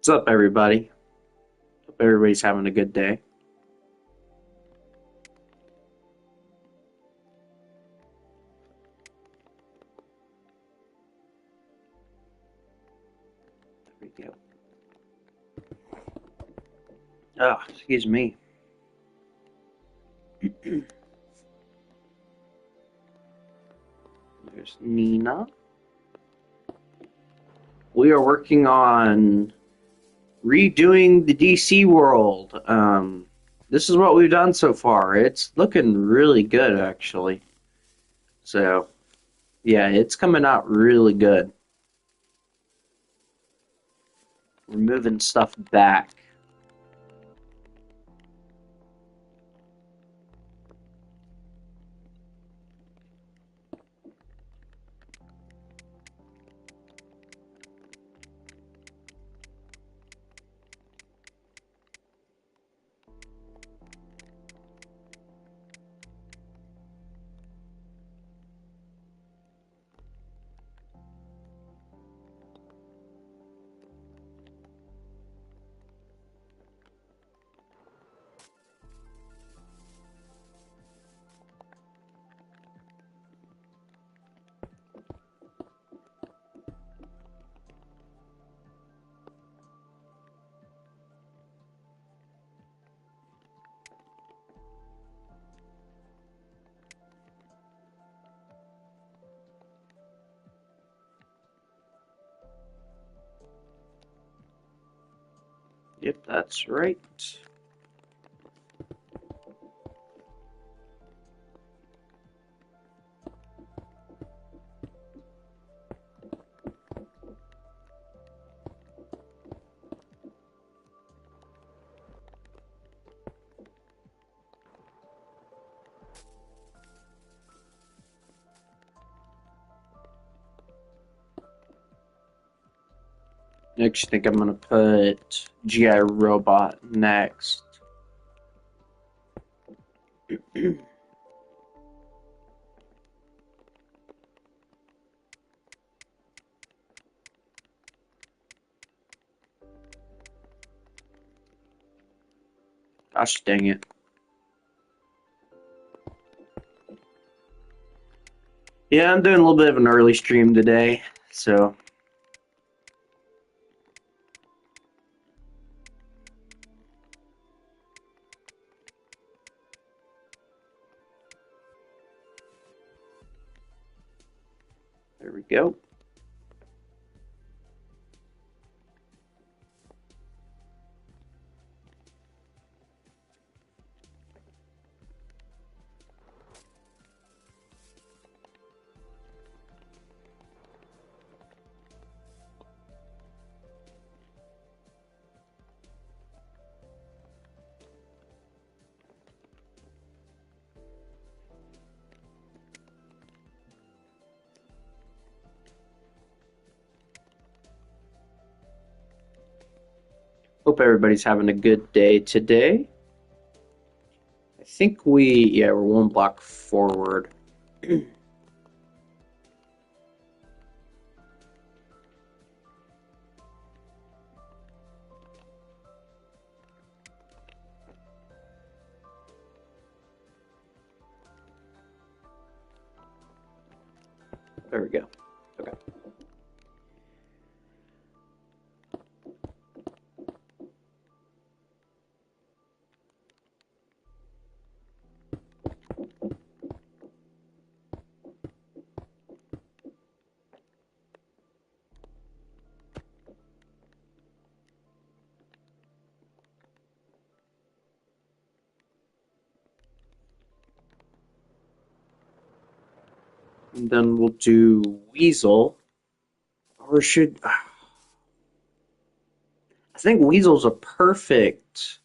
What's up, everybody? Hope everybody's having a good day. There we go. Oh, excuse me. There's Nina. We are working on redoing the DC world. This is what we've done so far. It's looking really good, actually. So, yeah, it's coming out really good. We're moving stuff back. Yep, that's right. Next, I think I'm gonna put GI Robot next. Gosh dang it. Yeah, I'm doing a little bit of an early stream today, so there we go. Hope everybody's having a good day today. I think we're one block forward. There we go. Okay. And then we'll do Weasel. Or should I think Weasel's a perfect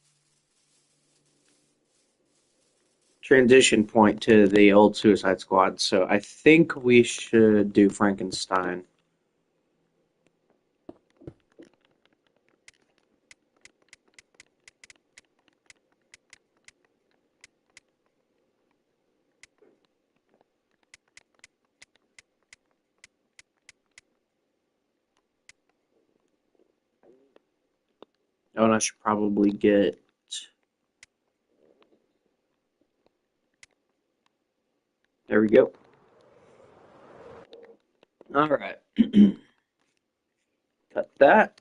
transition point to the old Suicide Squad, so I think we should do Frankenstein. Oh, and I should probably get. There we go. All right. Cut that.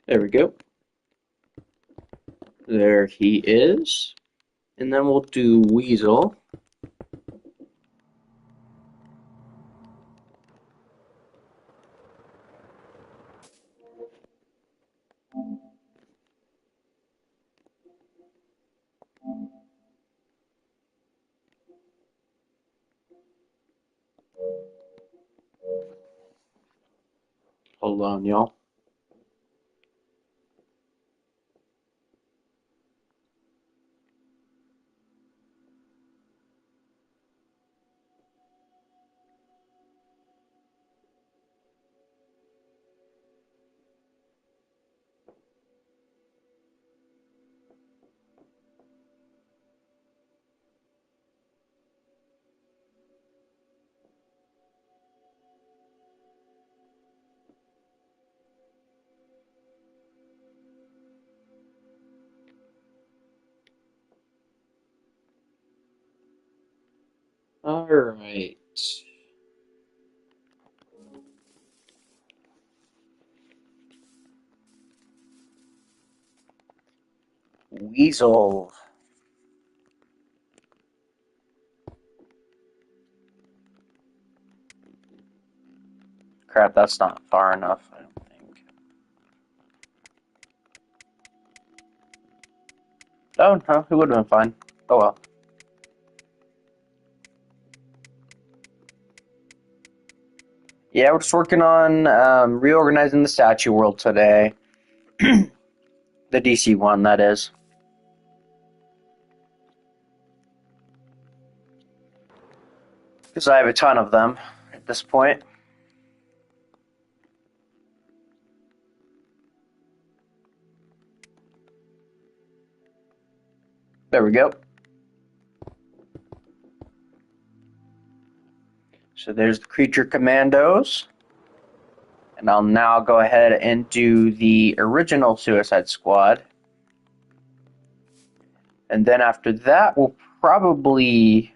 There we go. There he is. And then we'll do Weasel. Hold on, y'all. All right. Weasel. Crap, that's not far enough, I don't think. Oh, no, it would have been fine. Oh well. Yeah, we're just working on reorganizing the statue world today. The DC one, that is. Because I have a ton of them at this point. There we go. So there's the creature commandos. And I'll now go ahead and do the original Suicide Squad. And then after that, we'll probably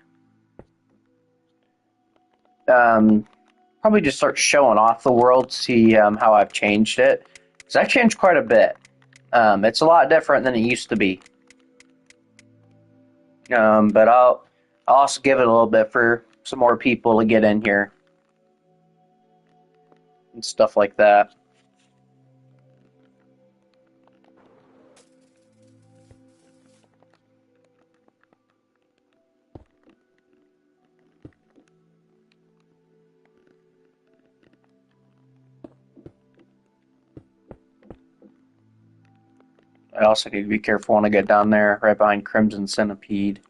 just start showing off the world, see how I've changed it. Because I've changed quite a bit. It's a lot different than it used to be. But I'll also give it a little bit for some more people to get in here. And stuff like that. I also need to be careful when I get down there, right behind Crimson Centipede.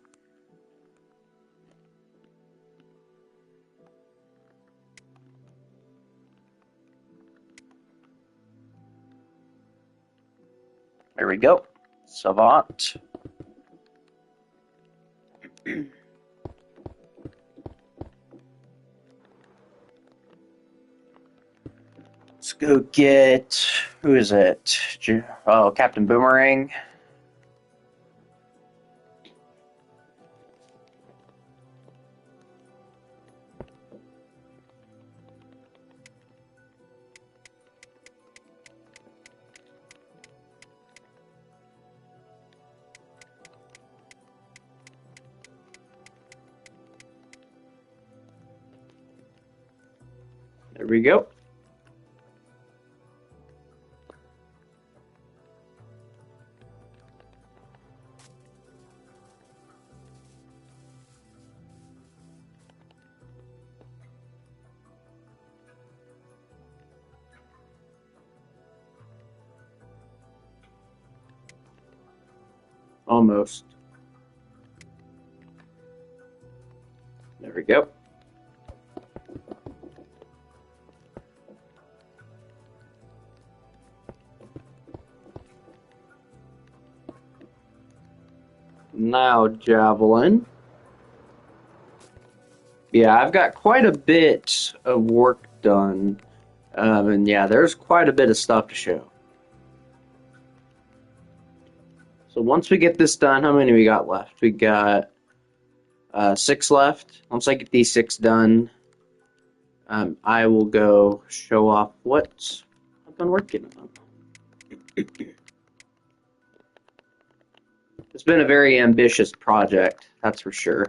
There we go. Savant. Let's go get, who is it? Oh, Captain Boomerang. There we go. Almost. we go. Now javelin. Yeah, I've got quite a bit of work done. And yeah, there's quite a bit of stuff to show. So once we get this done, how many we got left? We got 6 left. Once I get these 6 done, I will go show off what I've been working on. It's been a very ambitious project, that's for sure.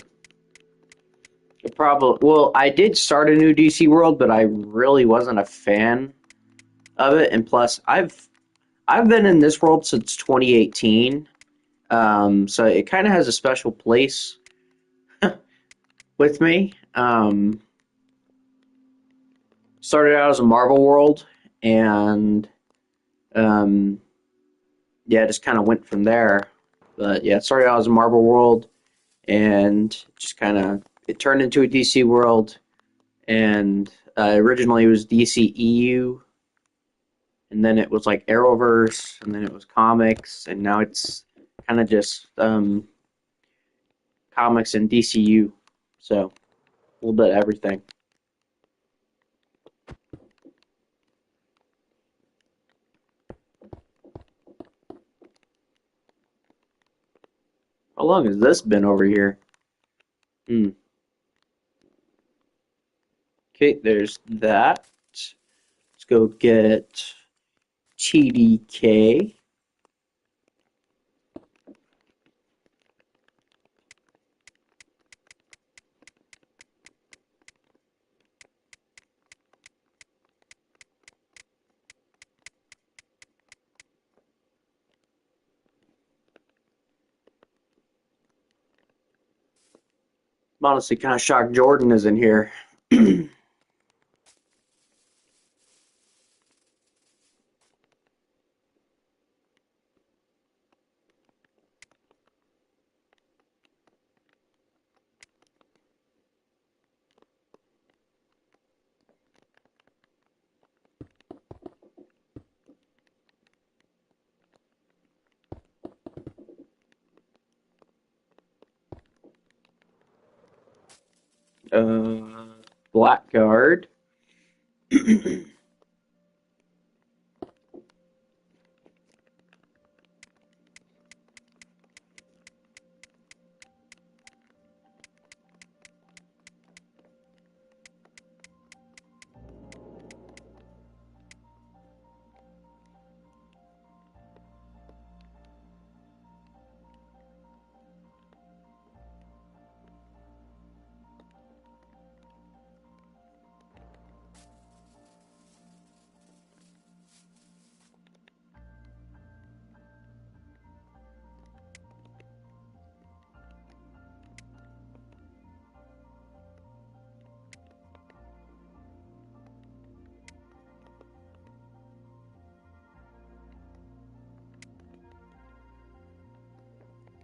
Well, I did start a new DC world, but I really wasn't a fan of it. And plus, I've been in this world since 2018, so it kind of has a special place with me. Started out as a Marvel world, and yeah, just kind of went from there. But yeah, it started out as a Marvel world, and just kind of it turned into a DC world. And originally it was DC EU, and then it was like Arrowverse, and then it was comics, and now it's kind of just comics and DCU. So a little bit of everything. How long has this been over here? Okay, there's that. Let's go get TDK. I'm honestly kind of shocked Jordan is in here. Blackguard.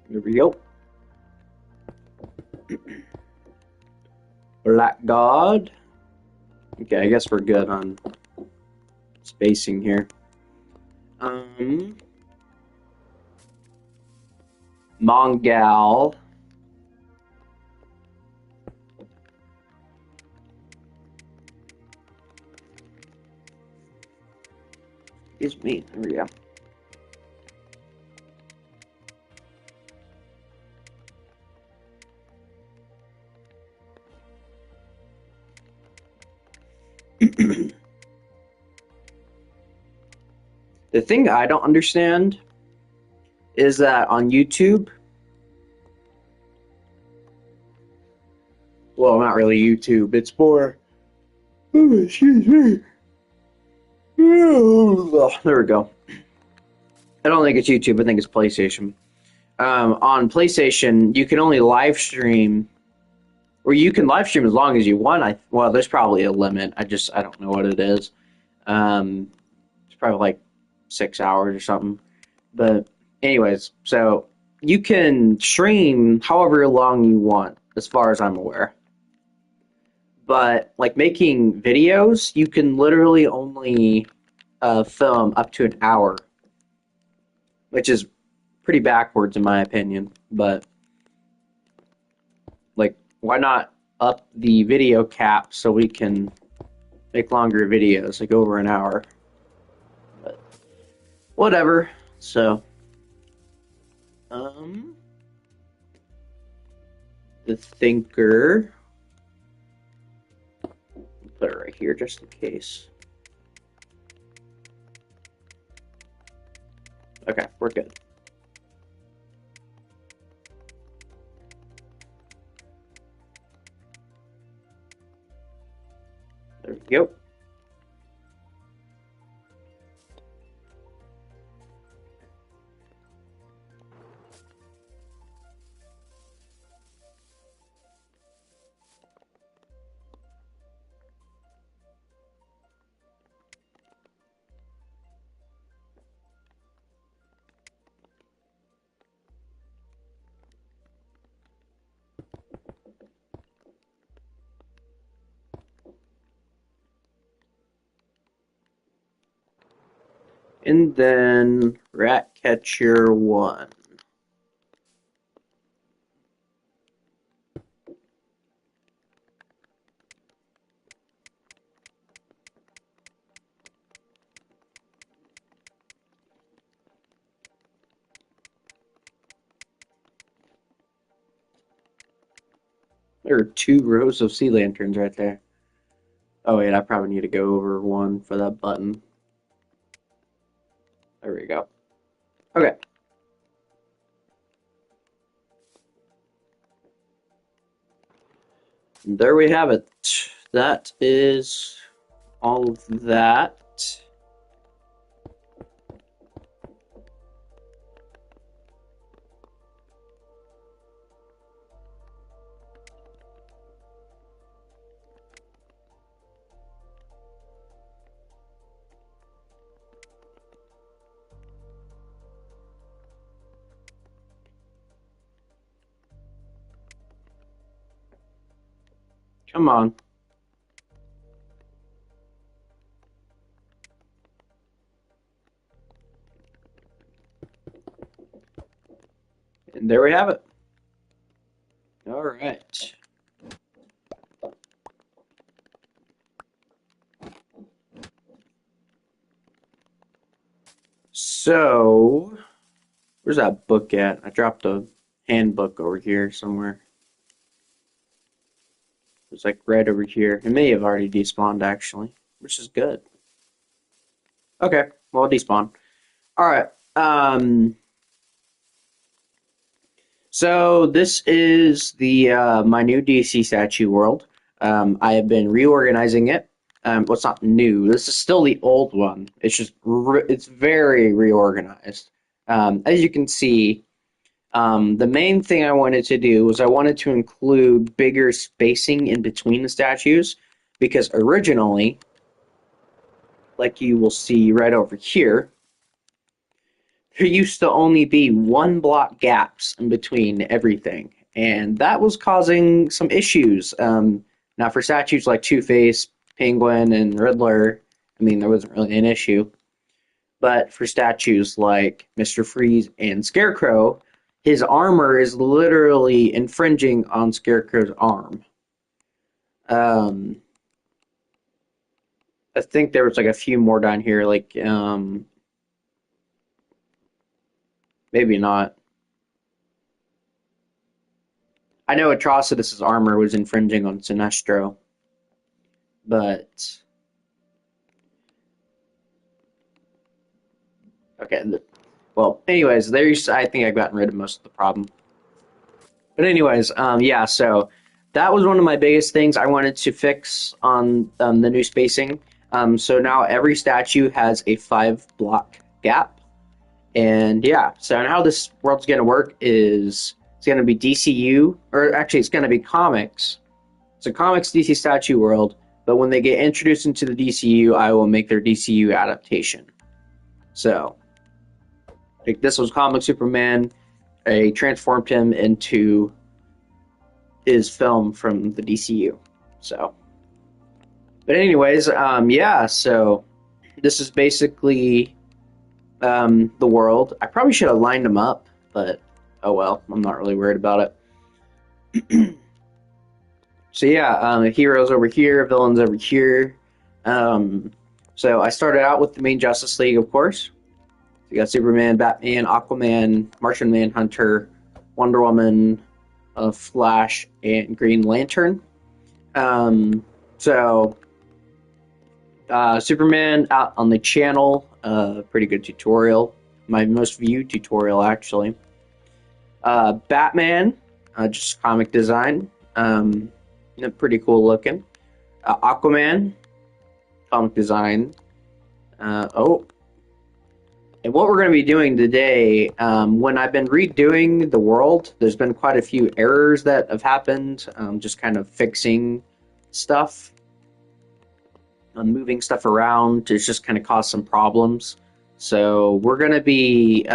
Here we go. Blackguard. Okay, I guess we're good on spacing here. Mongal. Excuse me. There we go. The thing I don't understand is that on YouTube, well, not really YouTube, it's more, oh, excuse me. Oh, there we go. I don't think it's YouTube, I think it's PlayStation. On PlayStation, you can only live stream, or you can live stream as long as you want. Well, there's probably a limit. I don't know what it is. It's probably like 6 hours or something. But anyways, so you can stream however long you want, as far as I'm aware. but like making videos, you can literally only film up to an hour, which is pretty backwards in my opinion. But like, why not up the video cap so we can make longer videos, like over an hour? But whatever. So, the thinker. Put it right here just in case. Okay, we're good. There we go. And then Ratcatcher 1. There are 2 rows of sea lanterns right there. Oh wait, I probably need to go over one for that button. There we go. Okay. And there we have it. That is all of that. Come on. And there we have it. All right. So, where's that book at? I dropped a handbook over here somewhere. It's like right over here. It may have already despawned actually, which is good. Okay, well, despawn. All right. So this is the my new DC statue world. I have been reorganizing it. Well, it's not new. This is still the old one. It's just it's very reorganized. As you can see, the main thing I wanted to do was I wanted to include bigger spacing in between the statues because originally, like you will see right over here, there used to only be 1 block gaps in between everything, and that was causing some issues. Now, for statues like Two-Face, Penguin, and Riddler, I mean, there wasn't really an issue. But for statues like Mr. Freeze and Scarecrow, his armor is literally infringing on Scarecrow's arm. I think there was like a few more down here, like maybe not. I know Atrocitus's armor was infringing on Sinestro, but okay. Well, anyways, there's. I think I've gotten rid of most of the problem. But anyways, yeah. So that was one of my biggest things I wanted to fix on the new spacing. So now every statue has a 5 block gap, and yeah. So and how this world's gonna work is it's gonna be DCU, or actually it's gonna be comics. It's a comics DC statue world, but when they get introduced into the DCU, I will make their DCU adaptation. So, like this was Comic Superman. I transformed him into his film from the DCU. So, But anyways, yeah. So this is basically the world. I probably should have lined them up, but oh well. I'm not really worried about it. So yeah, heroes over here, villains over here. Um, so I started out with the main Justice League, of course. You got Superman, Batman, Aquaman, Martian Manhunter, Wonder Woman, Flash, and Green Lantern. So Superman out on the channel, pretty good tutorial. My most viewed tutorial, actually. Batman, just comic design. Pretty cool looking. Aquaman, comic design. Oh, and what we're going to be doing today, when I've been redoing the world, there's been quite a few errors that have happened, just kind of fixing stuff. Moving stuff around, it's just kind of caused some problems. So we're going to be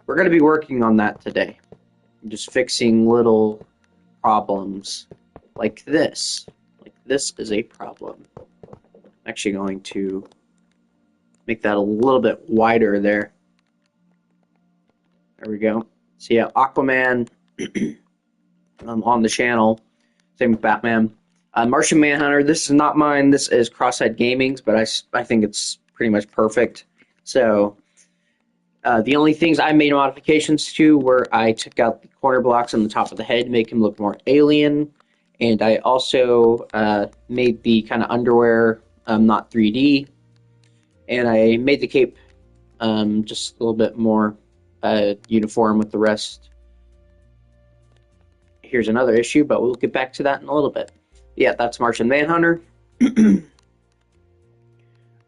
working on that today. Just fixing little problems like this. Like this is a problem. I'm actually going to make that a little bit wider there. There we go. So yeah, Aquaman on the channel. Same with Batman. Martian Manhunter, this is not mine. This is Crosshead Gaming's, but I think it's pretty much perfect. So the only things I made modifications to were I took out the corner blocks on the top of the head to make him look more alien. And I also made the kind of underwear not 3D. And I made the cape just a little bit more uniform with the rest. Here's another issue, but we'll get back to that in a little bit. Yeah, that's Martian Manhunter. And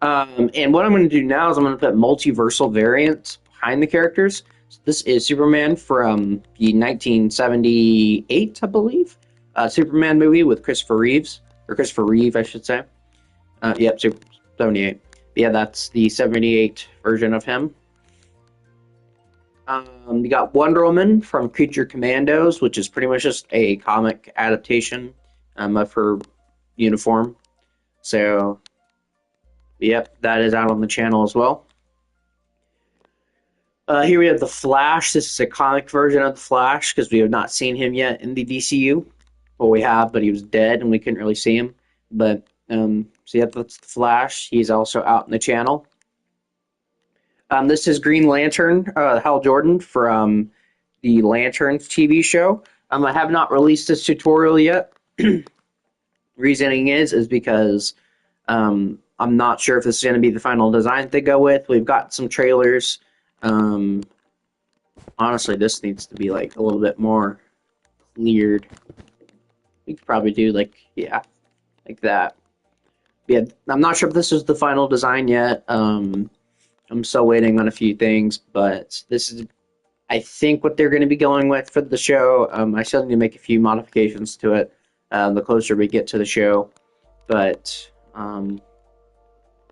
what I'm going to do now is I'm going to put multiversal variants behind the characters. So this is Superman from the 1978, I believe, Superman movie with Christopher Reeves, or Christopher Reeve, I should say. Yep, 78. Yeah, that's the 78 version of him. You got Wonder Woman from Creature Commandos, which is pretty much just a comic adaptation of her uniform. So, yep, that is out on the channel as well. Here we have the Flash. This is a comic version of the Flash because we have not seen him yet in the DCU. Well, we have, but he was dead and we couldn't really see him. But so yep, that's the Flash. He's also out in the channel. This is Green Lantern, Hal Jordan from the Lanterns TV show. I have not released this tutorial yet. Reasoning is because I'm not sure if this is going to be the final design they go with. We've got some trailers. Honestly, this needs to be like a little bit more cleared. We could probably do like like that. Yeah, I'm not sure if this is the final design yet. I'm still waiting on a few things, but this is, I think, what they're going to be going with for the show. I still need to make a few modifications to it the closer we get to the show. But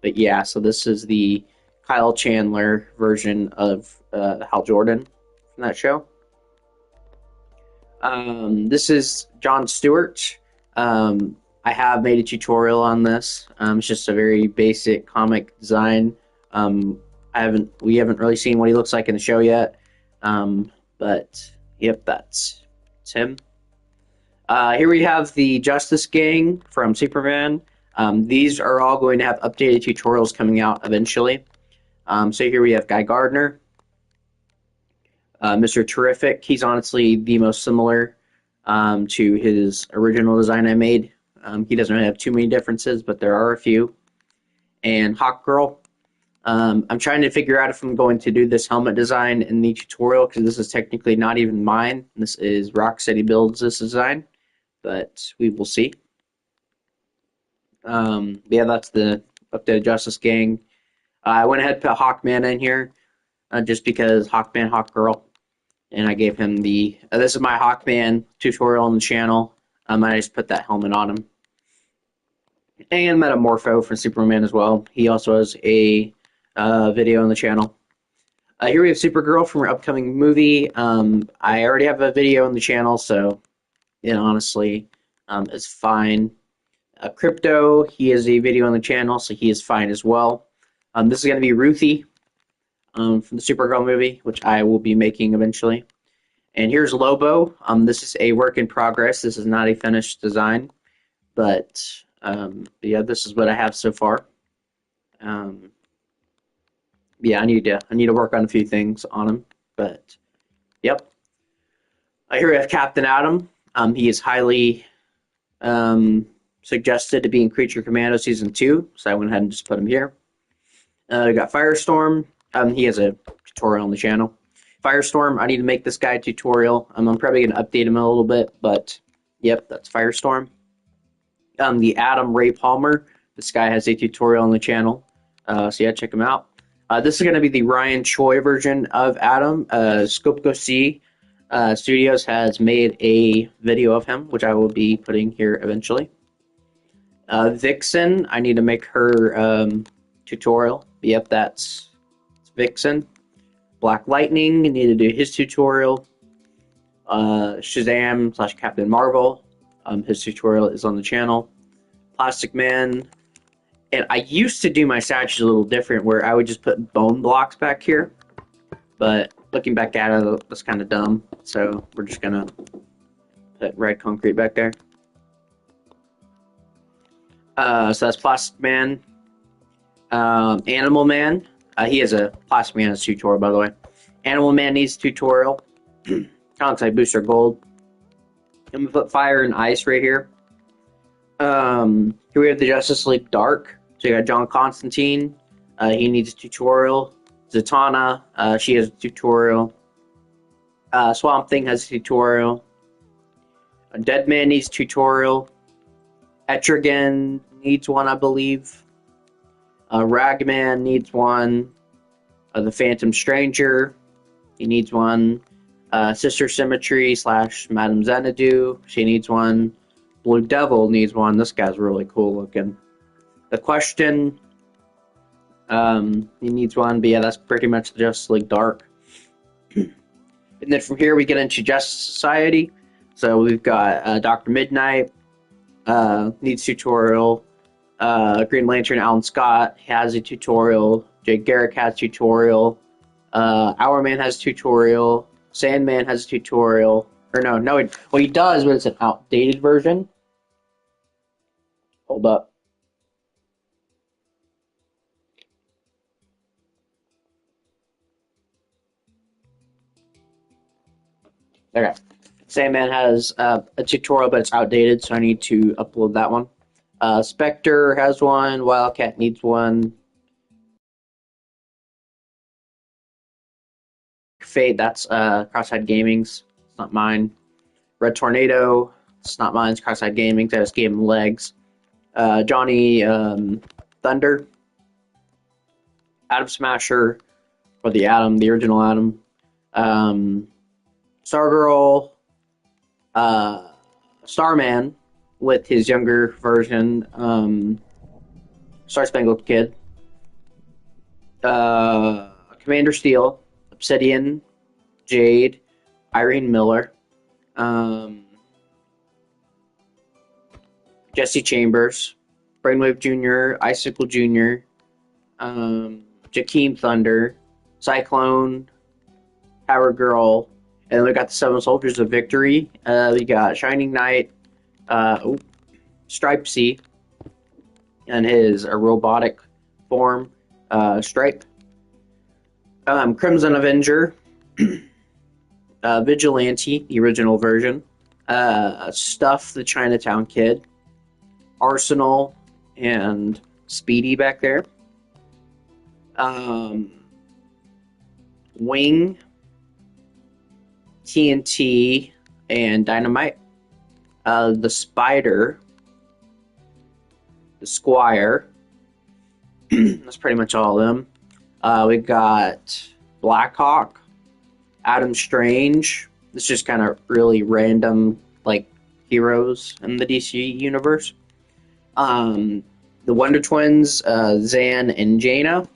yeah, so this is the Kyle Chandler version of Hal Jordan from that show. This is John Stewart. I have made a tutorial on this. It's just a very basic comic design. We haven't really seen what he looks like in the show yet. But yep, that's him. Here we have the Justice Gang from Superman. These are all going to have updated tutorials coming out eventually. So here we have Guy Gardner. Mr. Terrific. He's honestly the most similar to his original design I made. He doesn't really have too many differences, but there are a few. And Hawkgirl. I'm trying to figure out if I'm going to do this helmet design in the tutorial, because this is technically not even mine. This is Rocksteady Builds this design, but we will see. Yeah, that's the updated Justice Gang. I went ahead and put Hawkman in here, just because Hawkman, Hawkgirl, and I gave him the, this is my Hawkman tutorial on the channel. I just put that helmet on him. And Metamorpho from Superman as well. He also has a video on the channel. Here we have Supergirl from her upcoming movie. I already have a video on the channel, so honestly, it's fine. Crypto, he has a video on the channel, so he is fine as well. This is going to be Ruthie from the Supergirl movie, which I will be making eventually. And here's Lobo. This is a work in progress. This is not a finished design, but yeah, this is what I have so far. Yeah, I need to work on a few things on him, but yep. Here we have Captain Atom. He is highly suggested to be in Creature Commando Season 2, so I went ahead and just put him here. We got Firestorm. He has a tutorial on the channel. Firestorm, I need to make this guy a tutorial. I'm probably going to update him a little bit, but yep, that's Firestorm. The Atom Ray Palmer. This guy has a tutorial on the channel, so yeah, check him out. This is going to be the Ryan Choi version of Atom. Scope Go See Studios has made a video of him, which I will be putting here eventually. Vixen, I need to make her tutorial. Yep, that's Vixen. Black Lightning, I need to do his tutorial. Shazam / Captain Marvel, his tutorial is on the channel. Plastic Man, and I used to do my statues a little different, where I would just put bone blocks back here, but looking back at it, that's kind of dumb, so we're just gonna put red concrete back there. So that's Plastic Man. Animal Man, he has a Plastic Man as tutorial, by the way. Animal Man needs a tutorial. Kind of looks like Booster Gold. I'm gonna put Fire and Ice right here. Here we have the Justice League Dark. So you got John Constantine. He needs a tutorial. Zatanna, she has a tutorial. Swamp Thing has a tutorial. Deadman needs a tutorial. Etrigan needs one, I believe. Ragman needs one. The Phantom Stranger, he needs one. Sister Symmetry / Madame Xanadu, she needs one. Blue Devil needs one. This guy's really cool looking. The Question, he needs one, but yeah, that's pretty much the Justice League Dark. And then from here we get into Justice Society. So we've got Dr. Midnight, needs tutorial. Green Lantern Alan Scott has a tutorial. Jake Garrick has a tutorial. Hourman has a tutorial. Sandman has a tutorial. Or no, well, he does, but it's an outdated version. Hold up. Okay. Sandman has a tutorial, but it's outdated, so I need to upload that one. Spectre has one. Wildcat needs one. Fate, that's Crosseyed Gaming's. It's not mine. Red Tornado, it's not mine. It's Crosseyed Gaming's. I just gave him legs. Johnny Thunder. Atom Smasher, or the Atom, the original Atom. Stargirl. Starman with his younger version. Star Spangled Kid. Commander Steel. Obsidian, Jade, Irene Miller, Jesse Chambers, Brainwave Jr., Icicle Jr., Jakeem Thunder, Cyclone, Power Girl, and then we got the Seven Soldiers of Victory. We got Shining Knight, Stripesy, and his robotic form, Stripe. Crimson Avenger, Vigilante, the original version, Stuff, the Chinatown Kid, Arsenal, and Speedy back there, Wing, TNT, and Dynamite, the Spider, the Squire. That's pretty much all of them. We got Blackhawk, Adam Strange. It's just kind of really random, like, heroes in the DC universe. The Wonder Twins, Zan and Jaina.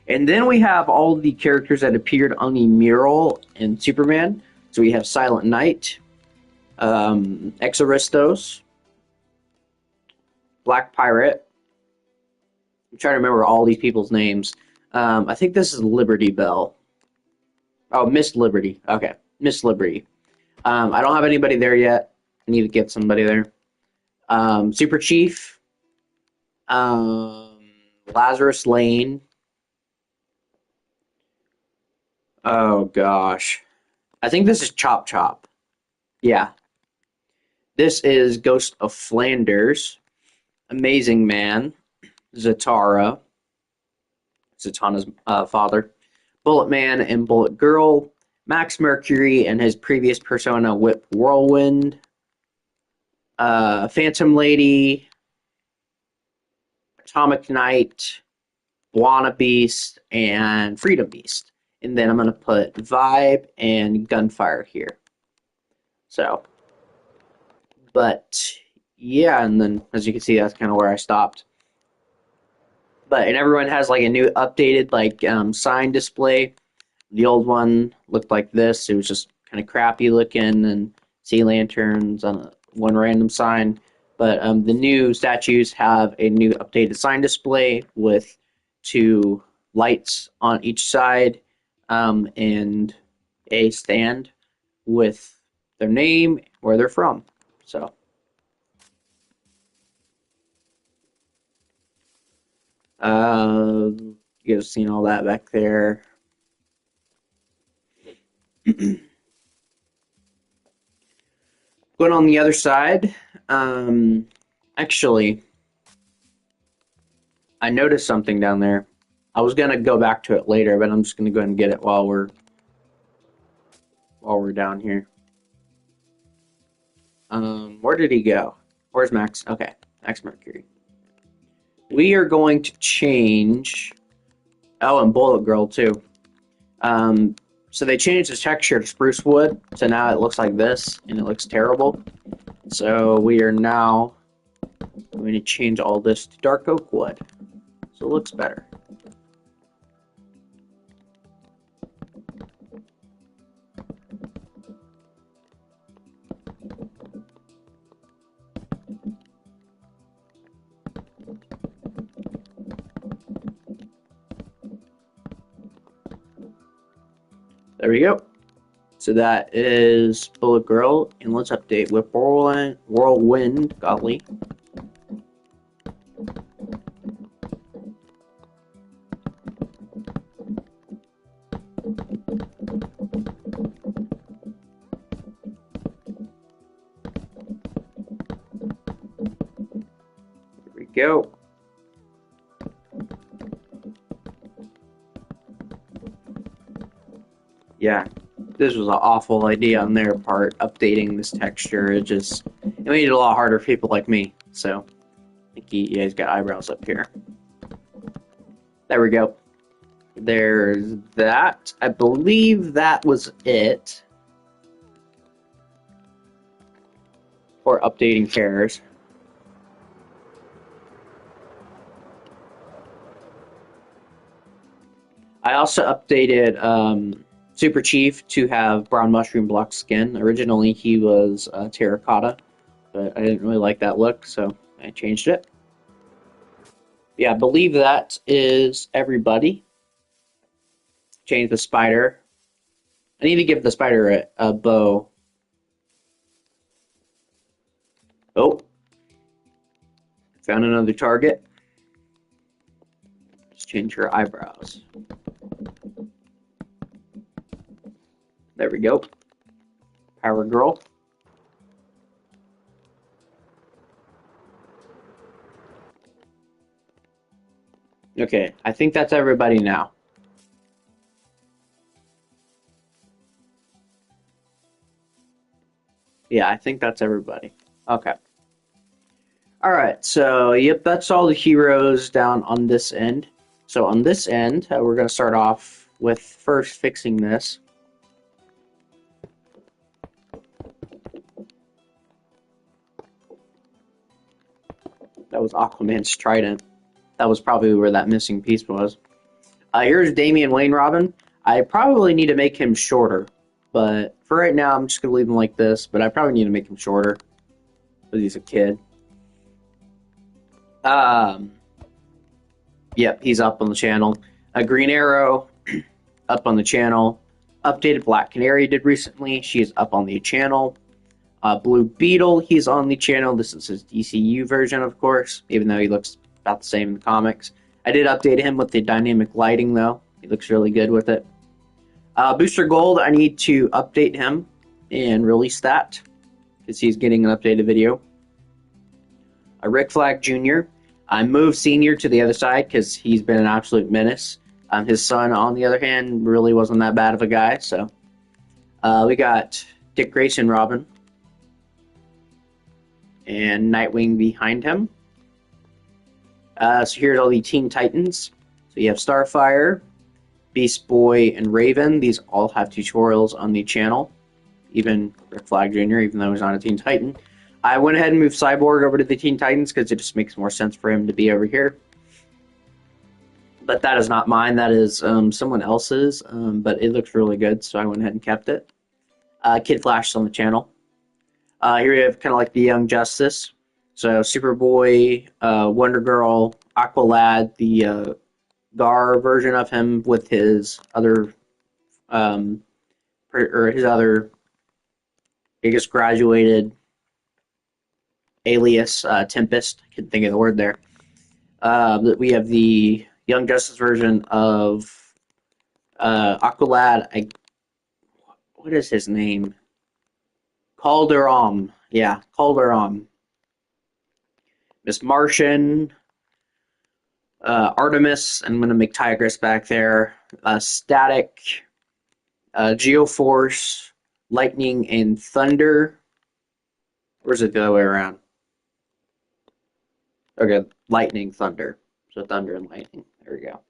And then we have all the characters that appeared on the mural in Superman. So we have Silent Knight, Exoristos, Black Pirate. I'm trying to remember all these people's names. I think this is Liberty Bell. Oh, Miss Liberty. Okay, Miss Liberty. I don't have anybody there yet. I need to get somebody there. Super Chief. Lazarus Lane. Oh gosh. I think this is Chop Chop. Yeah. This is Ghost of Flanders. Amazing Man. Zatara. Zatanna's father. Bullet Man and Bullet Girl. Max Mercury and his previous persona, Whip Whirlwind. Phantom Lady. Atomic Knight. Buana Beast. And Freedom Beast. And then I'm going to put Vibe and Gunfire here. So, but yeah, and then as you can see, that's kind of where I stopped. But and everyone has like a new updated like sign display. The old one looked like this. It was just kind of crappy looking and sea lanterns on one random sign. But the new statues have a new updated sign display with 2 lights on each side and a stand with their name, where they're from. So, you guys seen all that back there. Going on the other side, actually, I noticed something down there. I was gonna go back to it later, but I'm just gonna go ahead and get it while we're down here. Where did he go? Where's Max? Okay, Max Mercury. We are going to change. Oh, and Bullet Girl too. So they changed the texture to spruce wood, so now it looks like this, and it looks terrible. So we are now going to change all this to dark oak wood, so it looks better. There we go. So that is Bullet Girl, and let's update Whip Whirlwind, golly. There we go. Yeah, this was an awful idea on their part, updating this texture. It made it a lot harder for people like me. So, I think you guys got eyebrows up here. There we go. There's that. I believe that was it for updating characters. I also updated Super Chief to have brown mushroom block skin. Originally, he was terracotta, but I didn't really like that look, so I changed it. Yeah, I believe that is everybody. Change the spider. I need to give the spider a bow. Oh. Found another target. Just change her eyebrows. There we go. Power Girl. Okay, I think that's everybody now. Yeah, I think that's everybody. Okay. Alright, so yep, that's all the heroes down on this end. So on this end, we're going to start off with first fixing this. That was Aquaman's trident. That was probably where that missing piece was. Here's Damian Wayne Robin. I probably need to make him shorter, but for right now, I'm just going to leave him like this, but I probably need to make him shorter because he's a kid. Um, yep, he's up on the channel. Green Arrow, up on the channel. Updated Black Canary did recently. She is up on the channel. Blue Beetle, he's on the channel. This is his DCU version, of course, even though he looks about the same in the comics. I did update him with the dynamic lighting, though. He looks really good with it. Booster Gold, I need to update him and release that because he's getting an updated video. Rick Flag Jr. I moved Senior to the other side because he's been an absolute menace. His son, on the other hand, really wasn't that bad of a guy. So we got Dick Grayson Robin and Nightwing behind him. So here's all the Teen Titans. So you have Starfire, Beast Boy, and Raven. These all have tutorials on the channel. Even Rick Flag Jr., even though he's not a Teen Titan. I went ahead and moved Cyborg over to the Teen Titans because it just makes more sense for him to be over here. But that is not mine. That is someone else's. But it looks really good, so I went ahead and kept it. Kid Flash is on the channel. Here we have kind of like the Young Justice. So Superboy, Wonder Girl, Aqualad, the Gar version of him with his other, I guess, graduated alias, Tempest. I couldn't think of the word there. We have the Young Justice version of Aqualad. What is his name? Calderon. Yeah, Calderon. Miss Martian. Artemis. I'm going to make Tigress back there. Static. Geoforce. Lightning and Thunder. Where's it the other way around? Okay, Lightning, Thunder. So Thunder and Lightning. There we go.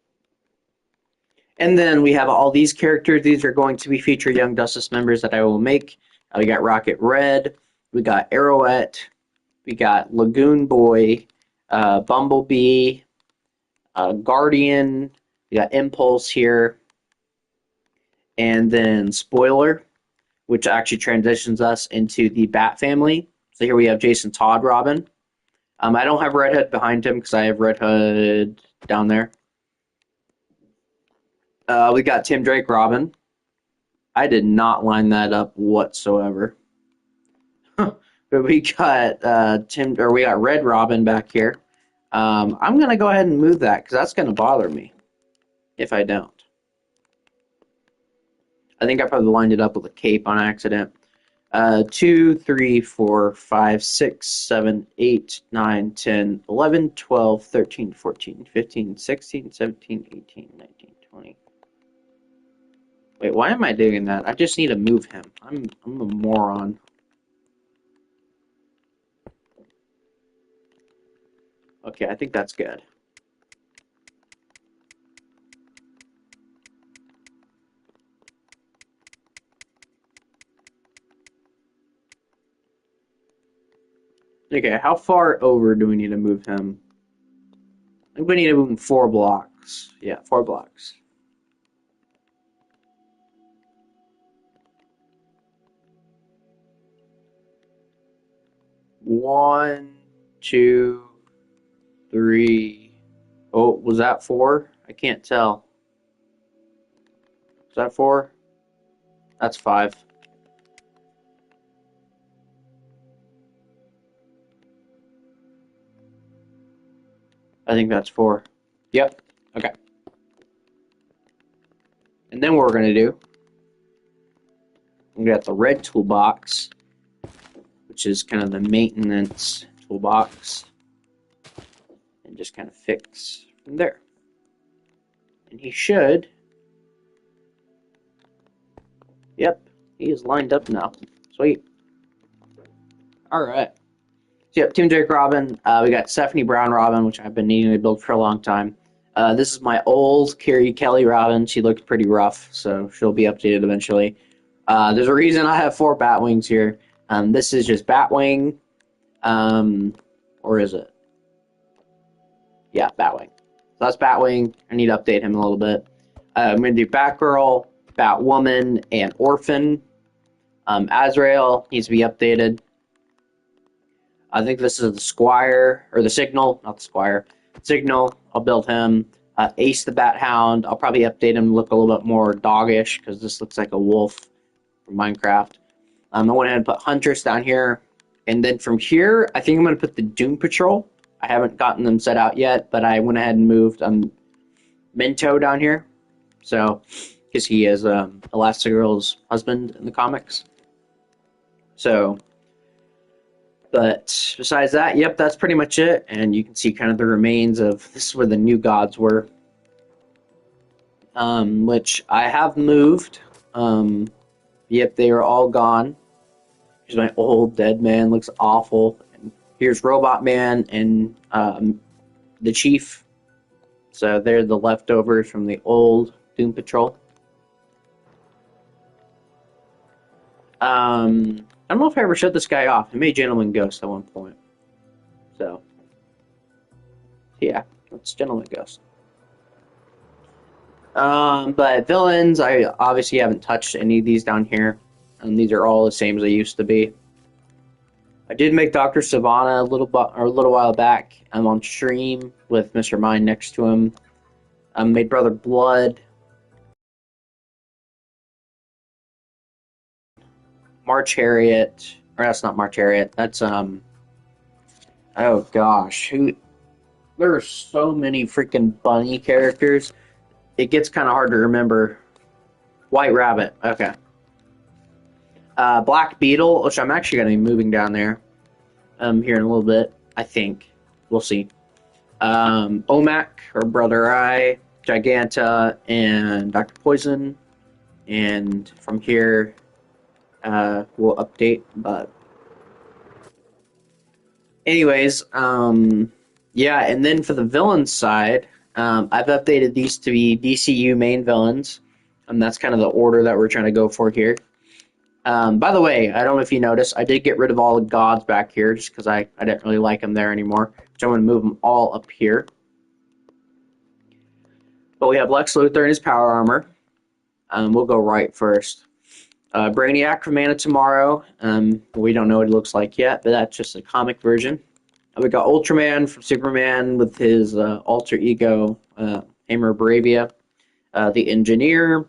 And then we have all these characters. These are going to be future Young Justice members that I will make. We got Rocket Red. We got Arrowette. We got Lagoon Boy. Bumblebee. Guardian. We got Impulse here. And then Spoiler, which actually transitions us into the Bat family. So here we have Jason Todd Robin. I don't have Red Hood behind him because I have Red Hood down there. We got Tim Drake Robin. I did not line that up whatsoever. But we got we got Red Robin back here. I'm gonna go ahead and move that because that's gonna bother me if I don't. I think I probably lined it up with a cape on accident. 2, 3, 4, 5, 6, 7, 8, 9, 10, 11, 12, 13, 14, 15, 16, 17, 18, 19, 20. Wait, why am I doing that? I just need to move him. I'm a moron. Okay, I think that's good. Okay, how far over do we need to move him? I think we need to move him 4 blocks. Yeah, 4 blocks. One, 2, 3. Oh, was that 4? I can't tell. Is that 4? That's 5. I think that's 4. Yep. Okay. And then what we're going to do, we got the red toolbox, which is kind of the maintenance toolbox, and just kind of fix from there. And he should. Yep, he is lined up now. Sweet. All right. So yep, Tim Drake Robin. We got Stephanie Brown Robin, which I've been needing to build for a long time. This is my old Carrie Kelly Robin. She looked pretty rough, so she'll be updated eventually. There's a reason I have 4 Batwings here. This is just Batwing. Or is it? Yeah, Batwing. So that's Batwing. I need to update him a little bit. I'm going to do Batgirl, Batwoman, and Orphan. Azrael needs to be updated. I think this is the Squire, or the Signal, not the Squire. Signal, I'll build him. Ace the Bat Hound, I'll probably update him to look a little bit more doggish, because this looks like a wolf from Minecraft. I went ahead and put Huntress down here. And then from here, I think I'm going to put the Doom Patrol. I haven't gotten them set out yet, but I went ahead and moved Minto down here. So, because he is Elastigirl's husband in the comics. So, but besides that, yep, that's pretty much it. And you can see kind of the remains of, this is where the new gods were. Which I have moved. Yep, they are all gone. Here's my old dead man, looks awful. And here's Robot Man and the Chief. So they're the leftovers from the old Doom Patrol. I don't know if I ever shut this guy off. I made Gentleman Ghost at one point. So, yeah, that's Gentleman Ghost. But villains, I obviously haven't touched any of these down here. These are all the same as they used to be. I did make Dr. Sivana a little while back. I'm on stream with Mr. Mind next to him. I made Brother Blood. March Harriet. Or that's not March Harriet. That's oh gosh. There are so many freaking bunny characters. It gets kind of hard to remember. White Rabbit. Okay. Black Beetle, which I'm actually going to be moving down there here in a little bit, I think. We'll see. Omac, or Brother Eye, Giganta, and Dr. Poison. And from here, we'll update. But anyways, yeah, and then for the villain side, I've updated these to be DCU main villains. And that's kind of the order that we're trying to go for here. By the way, I don't know if you noticed, I did get rid of all the gods back here just because I didn't really like them there anymore. So I'm going to move them all up here. But we have Lex Luthor in his power armor. We'll go right first. Brainiac from Man of Tomorrow. We don't know what he looks like yet, but that's just a comic version. We got Ultraman from Superman with his alter ego, Hammer Bravia. The Engineer.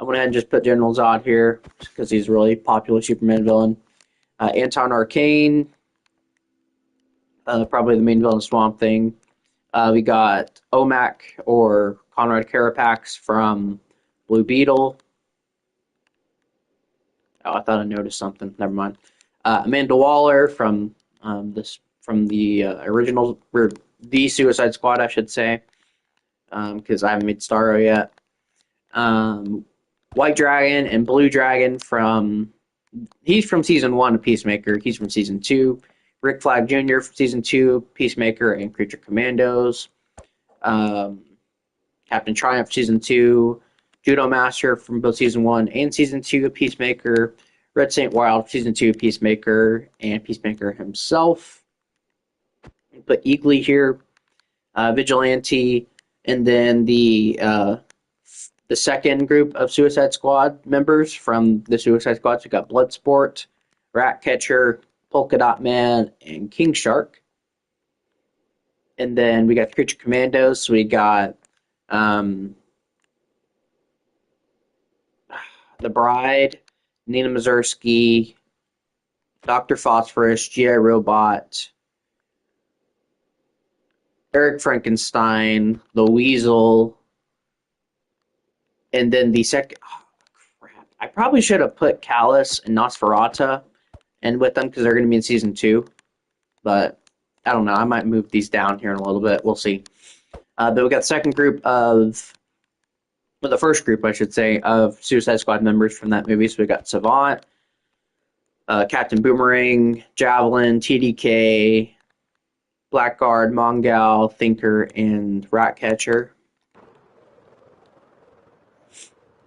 I went ahead and just put General Zod here because he's a really popular Superman villain. Anton Arcane, probably the main villain of Swamp Thing. We got Omac, or Conrad Carapax from Blue Beetle. Oh, I thought I noticed something. Never mind. Amanda Waller from the original, or the Suicide Squad, I should say, because I haven't made Starro yet. White Dragon and Blue Dragon he's from Season 1 of Peacemaker. He's from Season 2. Rick Flag Jr. from Season 2, Peacemaker and Creature Commandos. Captain Triumph Season 2. Judo Master from both Season 1 and Season 2 of Peacemaker. Red Saint Wild Season 2 Peacemaker and Peacemaker himself. Put Eagly here. Vigilante. And then the second group of Suicide Squad members from the Suicide Squad. So we got Bloodsport, Ratcatcher, Polka Dot Man, and King Shark. And then we got Creature Commandos. So we got The Bride, Nina Mazursky, Dr. Phosphorus, G.I. Robot, Eric Frankenstein, The Weasel, and then the second... Oh, crap. I probably should have put Callus and Nosferatu in with them because they're going to be in Season 2. But I don't know. I might move these down here in a little bit. We'll see. But we got the second group of... Well, the first group, I should say, of Suicide Squad members from that movie. So we got Savant, Captain Boomerang, Javelin, TDK, Blackguard, Mongal, Thinker, and Ratcatcher.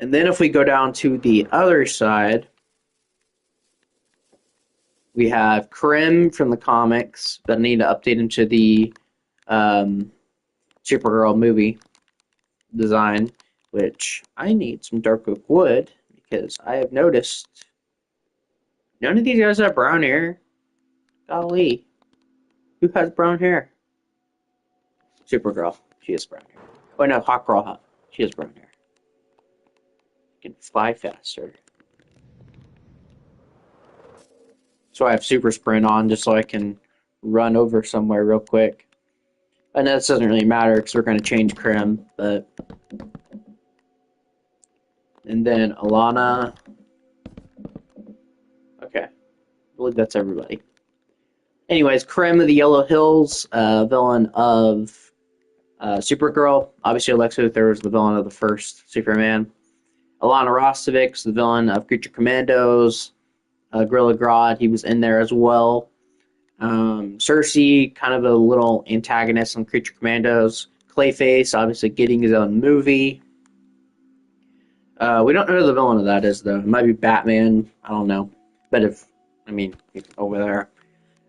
And then if we go down to the other side, we have Krim from the comics, but I need to update him to the Supergirl movie design, which I need some dark oak wood because I have noticed none of these guys have brown hair. Golly. Who has brown hair? Supergirl. She has brown hair. Oh no, Hawkgirl. She has brown hair. Can fly faster. So I have super sprint on just so I can run over somewhere real quick. And this doesn't really matter because we're going to change Krim, but... And then Alana. Okay. I believe that's everybody. Anyways, Krim of the Yellow Hills, villain of Supergirl. Obviously, Lex Luthor was the villain of the first Superman. Alana Rostovich, the villain of Creature Commandos. Gorilla Grodd, he was in there as well. Cersei, kind of a little antagonist on Creature Commandos. Clayface, obviously getting his own movie. We don't know who the villain of that is, though. It might be Batman. I don't know. But over there.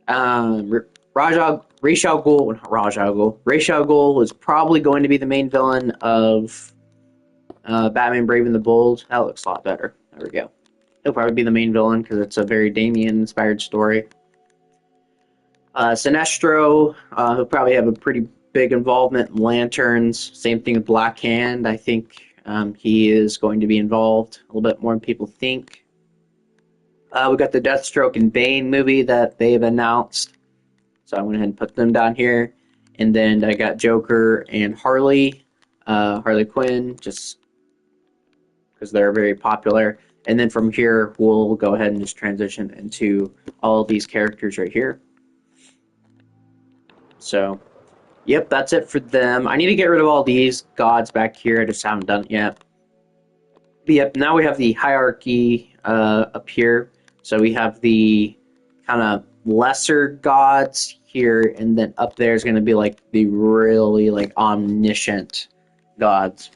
Ra's al Ghul is probably going to be the main villain of Batman Brave and the Bold. That looks a lot better. There we go. He'll probably be the main villain because it's a very Damian-inspired story. Sinestro, he'll probably have a pretty big involvement in Lanterns. Same thing with Black Hand. I think he is going to be involved a little bit more than people think. We got the Deathstroke and Bane movie that they've announced. So I went ahead and put them down here. And then I got Joker and Harley Quinn, just because they're very popular. And then from here, we'll go ahead and just transition into all of these characters right here. So, yep, that's it for them. I need to get rid of all these gods back here. I just haven't done it yet. But yep, now we have the hierarchy up here. So we have the kind of lesser gods here, and then up there is going to be like the really like omniscient gods.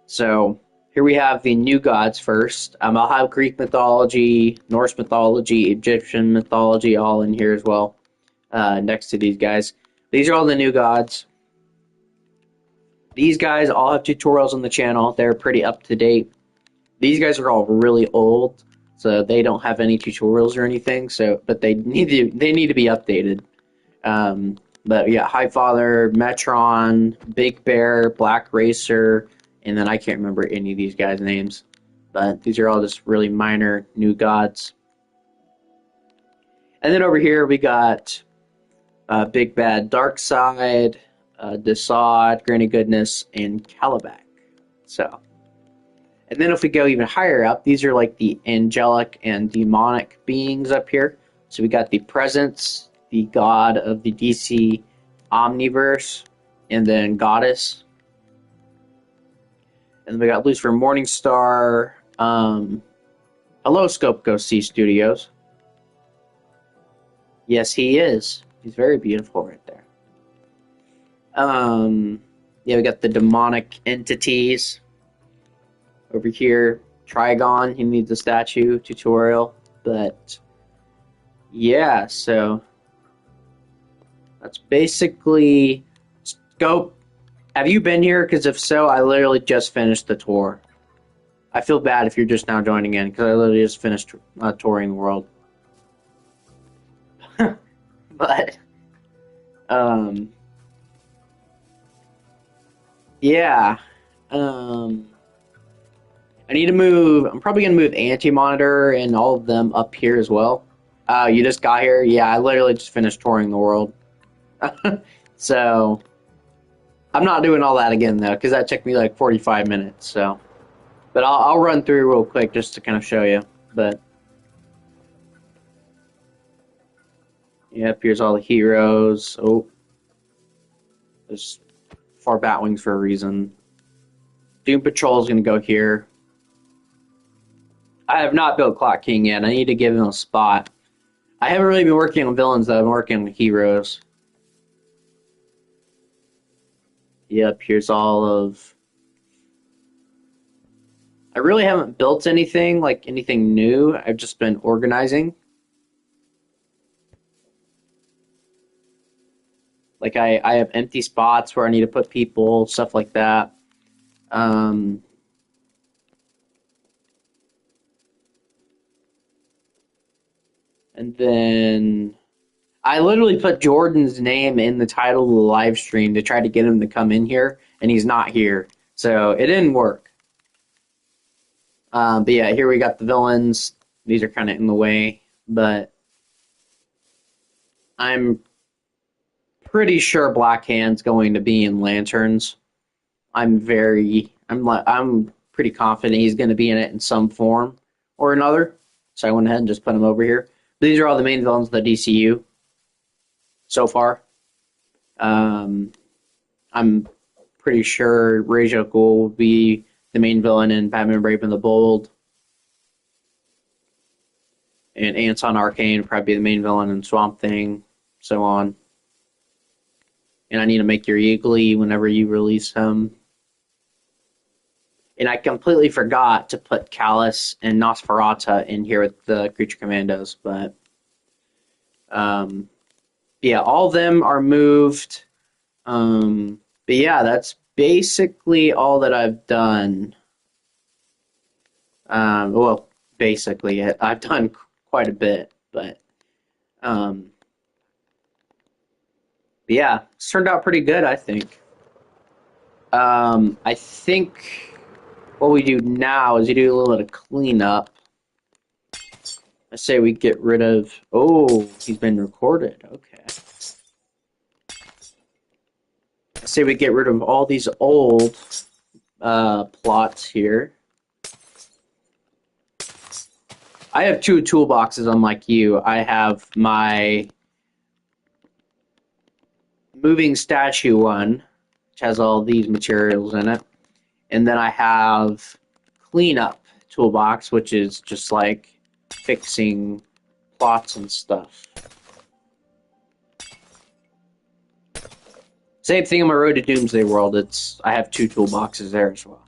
So here we have the new gods first. I'll have Greek mythology, Norse mythology, Egyptian mythology all in here as well, next to these guys. These are all the new gods. These guys all have tutorials on the channel. They're pretty up to date. These guys are all really old, so they don't have any tutorials or anything. But they need to be updated. But yeah, Highfather, Metron, Big Bear, Black Racer, and then I can't remember any of these guys' names. But these are all just really minor new gods. And then over here we got Big Bad Darkseid, Desaad, Granny Goodness, and Kalibak. So, and then if we go even higher up, these are like the angelic and demonic beings up here. So we got the Presence, the god of the DC Omniverse, and then Goddess. And then we got Lucifer Morningstar. Hello, Scope Go See Studios. Yes, he is. He's very beautiful right there. Yeah, we got the demonic entities over here. Trigon, he needs a statue tutorial. But yeah, so that's basically Scope. Have you been here? Because if so, I literally just finished the tour. I feel bad if you're just now joining in, because I literally just finished touring the world. But, yeah. I need to move. I'm probably going to move Anti-Monitor and all of them up here as well. You just got here? Yeah, I literally just finished touring the world. So, I'm not doing all that again, though, because that took me like 45 minutes, so. But I'll run through real quick just to kind of show you. But, yep, here's all the heroes. Oh, there's 4 Batwings for a reason. Doom Patrol is going to go here. I have not built Clock King yet. I need to give him a spot. I haven't really been working on villains, though. I'm working on heroes. Yep, here's all of... I really haven't built anything, like anything new. I've just been organizing. Like, I have empty spots where I need to put people, stuff like that. And then I literally put Jordan's name in the title of the live stream to try to get him to come in here, and he's not here. So it didn't work. But yeah, here we got the villains. These are kind of in the way, but I'm pretty sure Black Hand's going to be in Lanterns. I'm pretty confident he's going to be in it in some form or another. So I went ahead and just put him over here. These are all the main villains of the DCU so far. I'm pretty sure Ra's al Ghul will be the main villain in Batman Brave and the Bold. And Anton Arcane will probably be the main villain in Swamp Thing, so on. And I need to make your Eagly whenever you release him. And I completely forgot to put Callus and Nosferatu in here with the Creature Commandos, but yeah, all of them are moved. But yeah, that's basically all that I've done. Well, basically, I've done quite a bit, but yeah, it's turned out pretty good, I think. I think what we do now is we do a little bit of cleanup. I say we get rid of... Oh, he's been recorded. Okay. I say we get rid of all these old plots here. I have two toolboxes, unlike you. I have my moving statue one, which has all these materials in it. And then I have cleanup toolbox, which is just like fixing plots and stuff. Same thing on my Road to Doomsday World. I have two toolboxes there as well.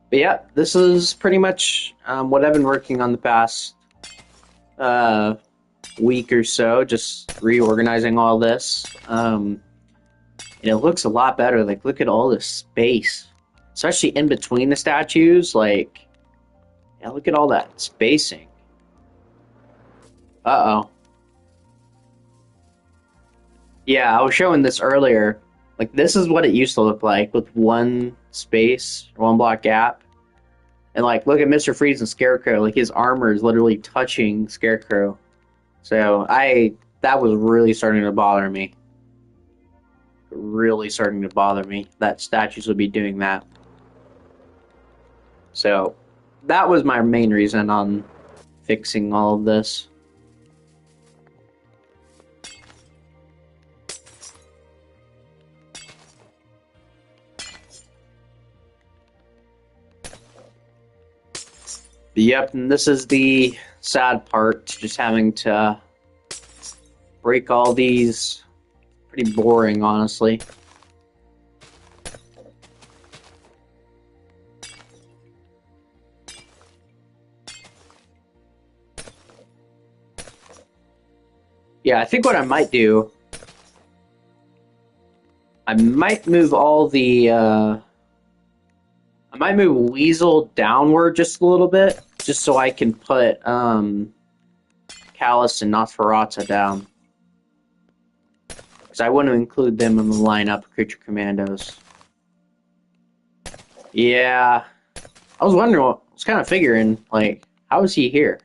But yeah, this is pretty much what I've been working on the past week or so, just reorganizing all this. And it looks a lot better. Like, look at all this space, especially in between the statues. Like, yeah, look at all that spacing. Uh-oh. Yeah, I was showing this earlier. Like, this is what it used to look like with one space, one block gap. And, like, look at Mr. Freeze and Scarecrow. Like, his armor is literally touching Scarecrow. So, that was really starting to bother me. Really starting to bother me that statues would be doing that. So, that was my main reason on fixing all of this. Yep, and this is the sad part, just having to break all these. Pretty boring, honestly. Yeah, I think what I might do, I might move all the, I might move Weasel downward just a little bit, just so I can put, Callus and Nosferatu down. Because I want to include them in the lineup of Creature Commandos. Yeah, I was wondering, I was kind of figuring, like, how is he here?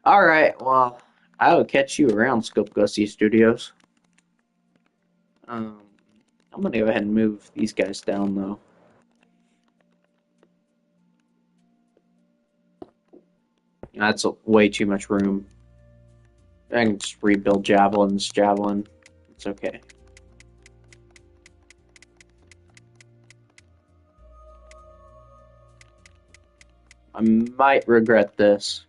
Alright, well, I will catch you around Scope Gussie Studios. I'm gonna go ahead and move these guys down, though. That's way too much room. I can just rebuild Javelin. It's okay. I might regret this.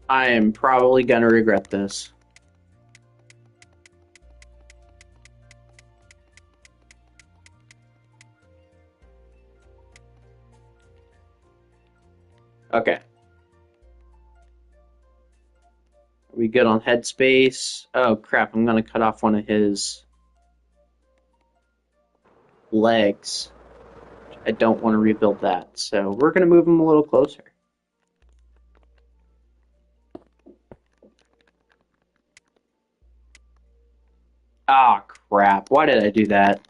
I am probably gonna regret this. Okay. We good on headspace? Oh crap, I'm gonna cut off one of his legs. I don't want to rebuild that, so we're gonna move him a little closer. Ah, crap. Why did I do that?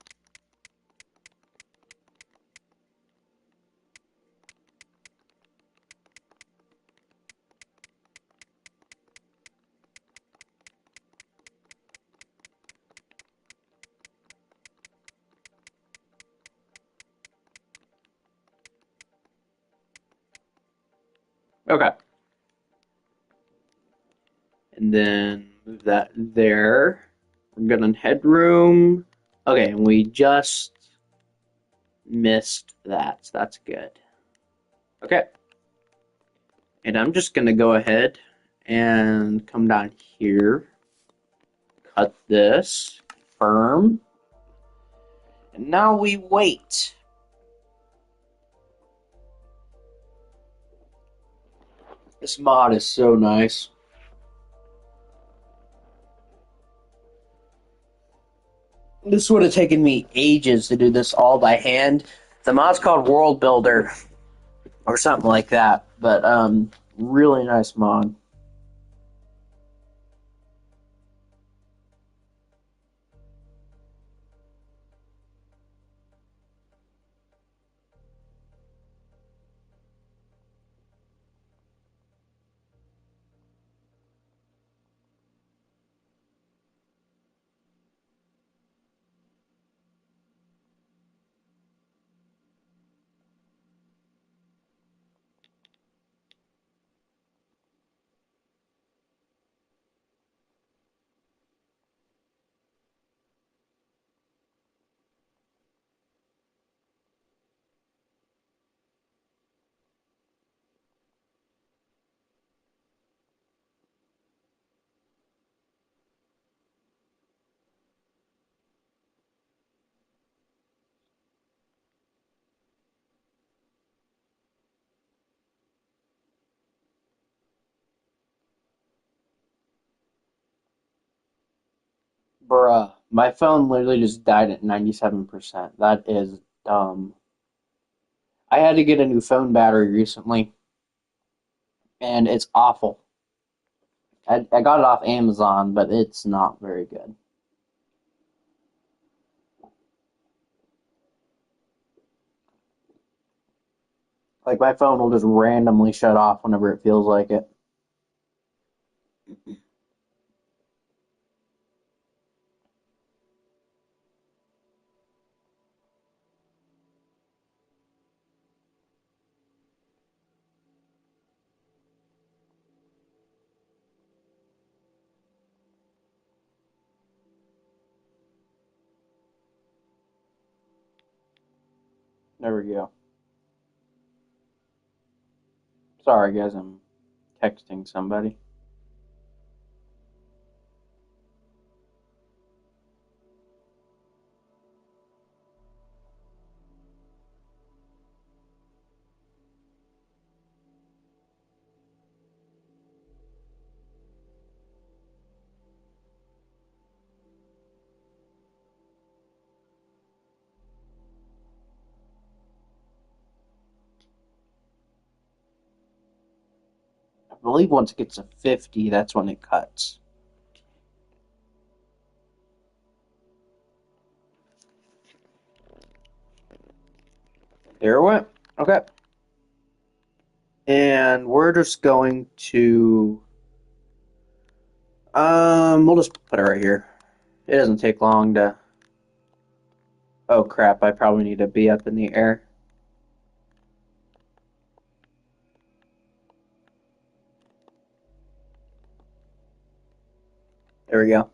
Okay. And then move that there. We're good on headroom. Okay, and we just missed that, so that's good. Okay. And I'm just going to go ahead and come down here, cut this, confirm, and now we wait. This mod is so nice. This would have taken me ages to do this all by hand. The mod's called World Builder or something like that, but really nice mod. Bruh, my phone literally just died at 97%. That is dumb. I had to get a new phone battery recently, and it's awful. I got it off Amazon, but it's not very good. Like, my phone will just randomly shut off whenever it feels like it. There we go. Sorry, guys, I'm texting somebody. I believe once it gets to 50, that's when it cuts. There it went. Okay. And we're just going to we'll just put it right here. It doesn't take long to. Oh crap, I probably need to be up in the air. There we go.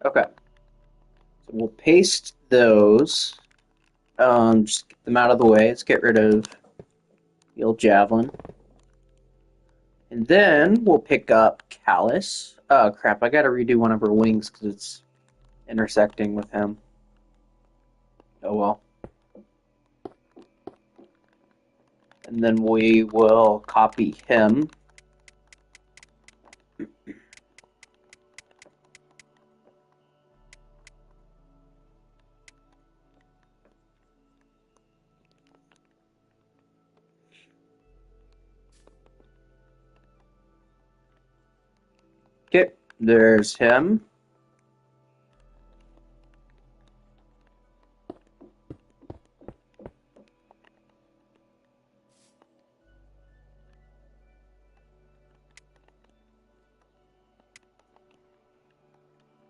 Okay. So we'll paste those. Just get them out of the way. Let's get rid of the old javelin. And then we'll pick up Callus. Oh crap, I gotta redo one of her wings because it's intersecting with him. Oh well. And then we will copy him. Okay, there's him.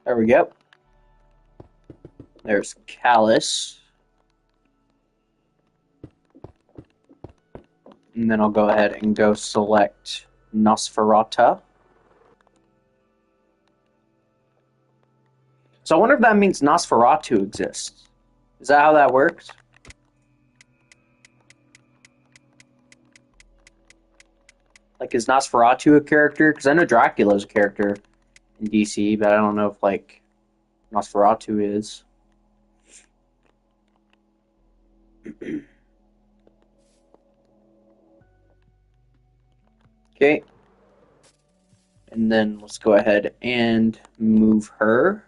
There we go. There's Callus. And then I'll go ahead and go select Nosferatu. So I wonder if that means Nosferatu exists. Is that how that works? Like, is Nosferatu a character? Because I know Dracula's a character in DC, but I don't know if, like, Nosferatu is. Okay. And then let's go ahead and move her.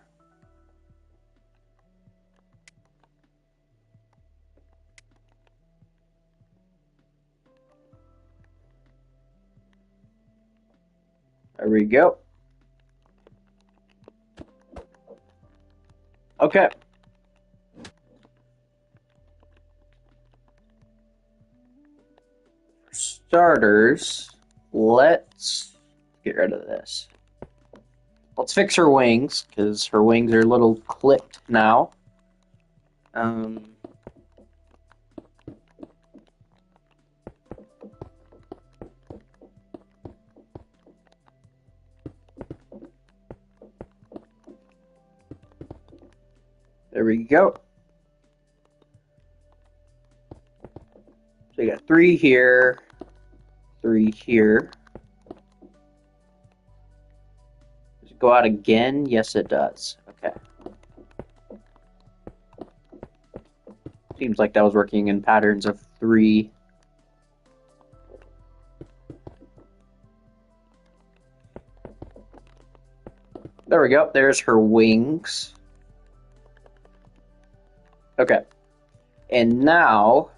There we go. Okay. For starters, let's get rid of this. Let's fix her wings, because her wings are a little clipped now. There we go. So you got 3 here, 3 here. Does it go out again? Yes, it does. Okay. Seems like that was working in patterns of 3. There we go. There's her wings. Okay. And now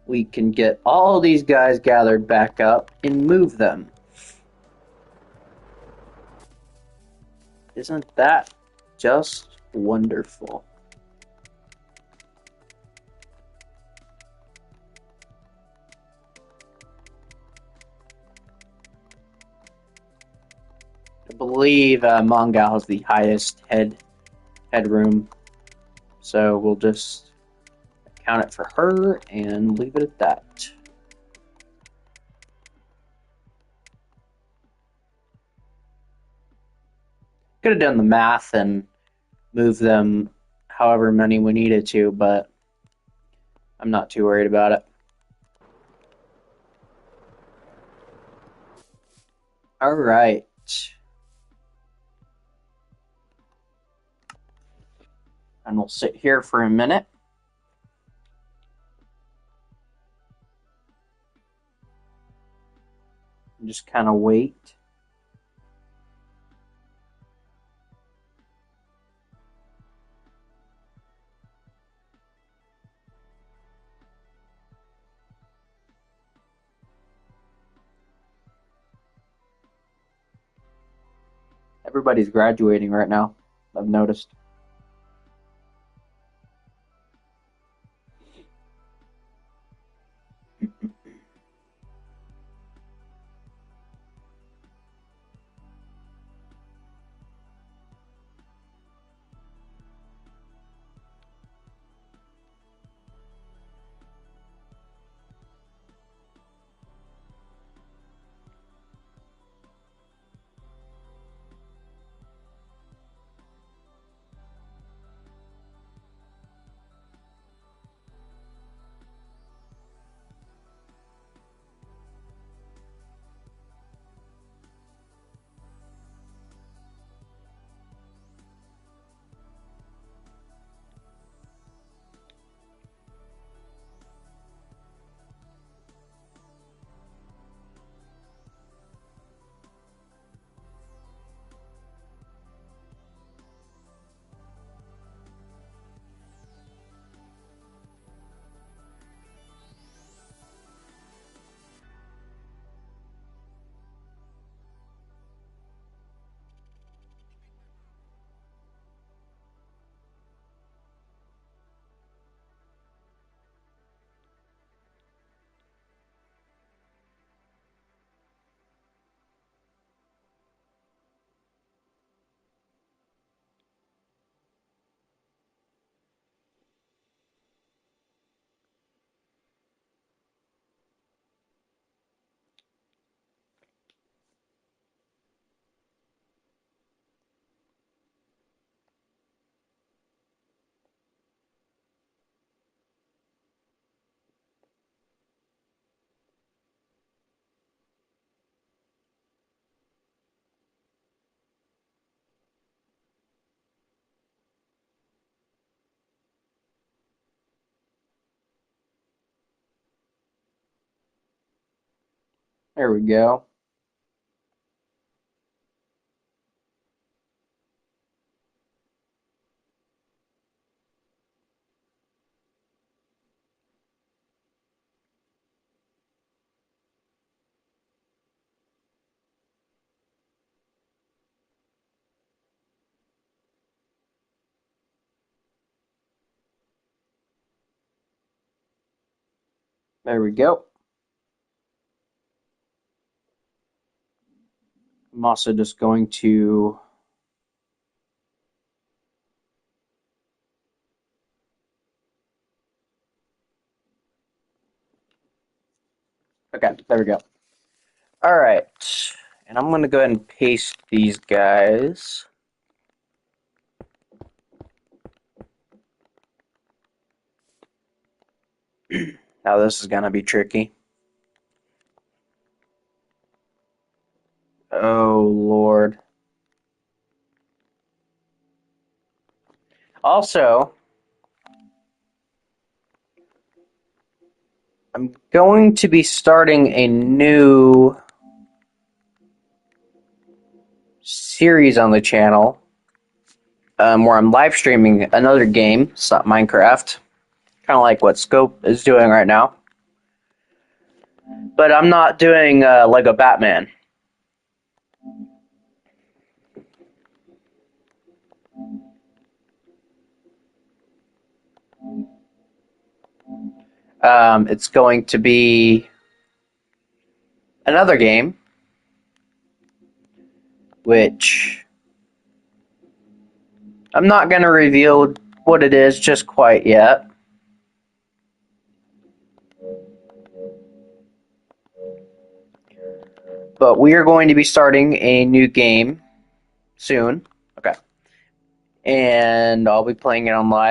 we can get all these guys gathered back up and move them. Isn't that just wonderful? I believe Mongal has the highest headroom, so we'll just count it for her and leave it at that. Could have done the math and moved them however many we needed to, but I'm not too worried about it. All right. And we'll sit here for a minute. And just kind of wait. Everybody's graduating right now, I've noticed. There we go. There we go. I'm also just going to okay, there we go. All right. And I'm going to go ahead and paste these guys. Now this is going to be tricky. Oh, Lord. Also, I'm going to be starting a new series on the channel where I'm live streaming another game. It's not Minecraft. Kind of like what Scope is doing right now. But I'm not doing Lego Batman. It's going to be another game, which I'm not going to reveal what it is just quite yet. But we are going to be starting a new game soon. Okay. And I'll be playing it on live.